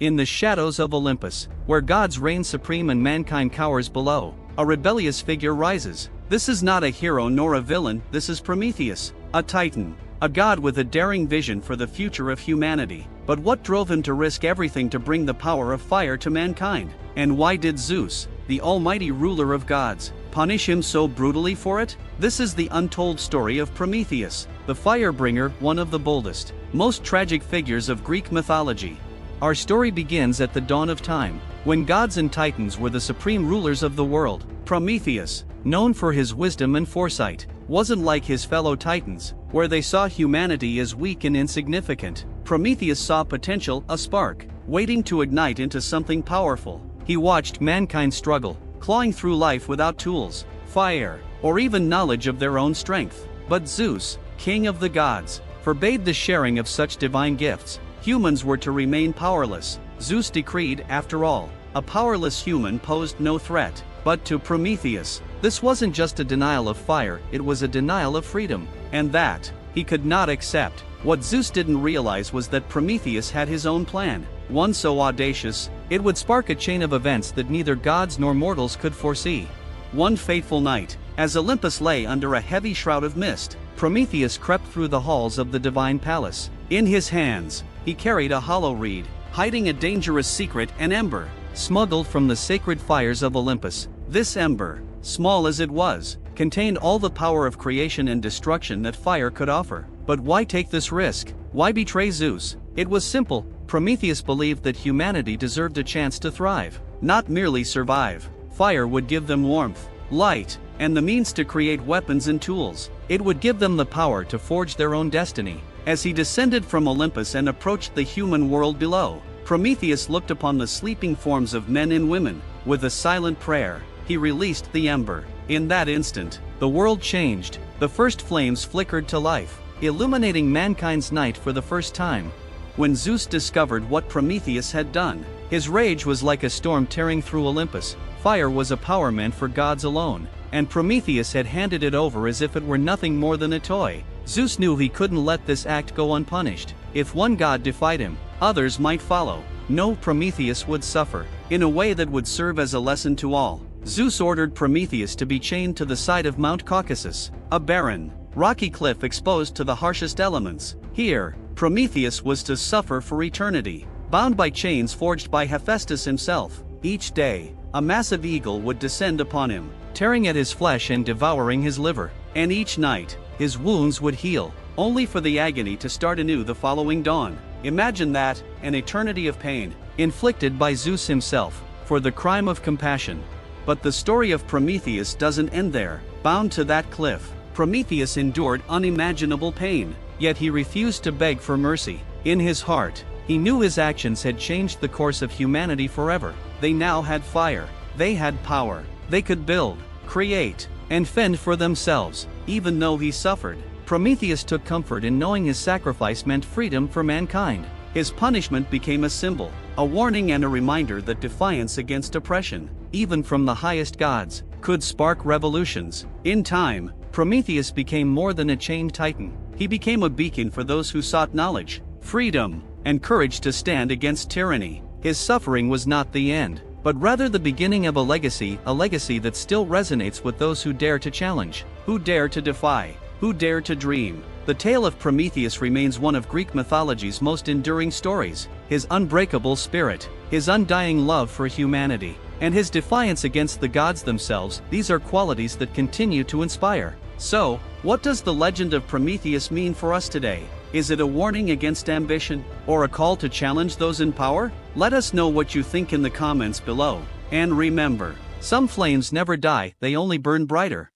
In the shadows of Olympus, where gods reign supreme and mankind cowers below, a rebellious figure rises. This is not a hero nor a villain, this is Prometheus, a titan, a god with a daring vision for the future of humanity. But what drove him to risk everything to bring the power of fire to mankind? And why did Zeus, the almighty ruler of gods, punish him so brutally for it? This is the untold story of Prometheus, the firebringer, one of the boldest, most tragic figures of Greek mythology. Our story begins at the dawn of time, when gods and titans were the supreme rulers of the world. Prometheus, known for his wisdom and foresight, wasn't like his fellow titans, where they saw humanity as weak and insignificant. Prometheus saw potential, a spark, waiting to ignite into something powerful. He watched mankind struggle, clawing through life without tools, fire, or even knowledge of their own strength. But Zeus, king of the gods, forbade the sharing of such divine gifts. Humans were to remain powerless. Zeus decreed, after all, a powerless human posed no threat. But to Prometheus, this wasn't just a denial of fire, it was a denial of freedom. And that, he could not accept. What Zeus didn't realize was that Prometheus had his own plan, one so audacious, it would spark a chain of events that neither gods nor mortals could foresee. One fateful night, as Olympus lay under a heavy shroud of mist, Prometheus crept through the halls of the divine palace. In his hands, he carried a hollow reed, hiding a dangerous secret, an ember, smuggled from the sacred fires of Olympus. This ember, small as it was, contained all the power of creation and destruction that fire could offer. But why take this risk? Why betray Zeus? It was simple. Prometheus believed that humanity deserved a chance to thrive, not merely survive. Fire would give them warmth, light, and the means to create weapons and tools. It would give them the power to forge their own destiny. As he descended from Olympus and approached the human world below, Prometheus looked upon the sleeping forms of men and women. With a silent prayer, he released the ember. In that instant, the world changed. The first flames flickered to life, illuminating mankind's night for the first time. When Zeus discovered what Prometheus had done, his rage was like a storm tearing through Olympus. Fire was a power meant for gods alone, and Prometheus had handed it over as if it were nothing more than a toy. Zeus knew he couldn't let this act go unpunished. If one god defied him, others might follow. No, Prometheus would suffer, in a way that would serve as a lesson to all. Zeus ordered Prometheus to be chained to the side of Mount Caucasus, a barren, rocky cliff exposed to the harshest elements. Here, Prometheus was to suffer for eternity, bound by chains forged by Hephaestus himself. Each day, a massive eagle would descend upon him, tearing at his flesh and devouring his liver. And each night, his wounds would heal, only for the agony to start anew the following dawn. Imagine that, an eternity of pain, inflicted by Zeus himself, for the crime of compassion. But the story of Prometheus doesn't end there. Bound to that cliff, Prometheus endured unimaginable pain, yet he refused to beg for mercy. In his heart, he knew his actions had changed the course of humanity forever. They now had fire, they had power, they could build, create, and fend for themselves. Even though he suffered, Prometheus took comfort in knowing his sacrifice meant freedom for mankind. His punishment became a symbol, a warning and a reminder that defiance against oppression, even from the highest gods, could spark revolutions. In time, Prometheus became more than a chained titan. He became a beacon for those who sought knowledge, freedom, and courage to stand against tyranny. His suffering was not the end, but rather the beginning of a legacy that still resonates with those who dare to challenge, who dare to defy, who dare to dream. The tale of Prometheus remains one of Greek mythology's most enduring stories. His unbreakable spirit, his undying love for humanity, and his defiance against the gods themselves, these are qualities that continue to inspire. So, what does the legend of Prometheus mean for us today? Is it a warning against ambition, or a call to challenge those in power? Let us know what you think in the comments below. And remember, some flames never die, they only burn brighter.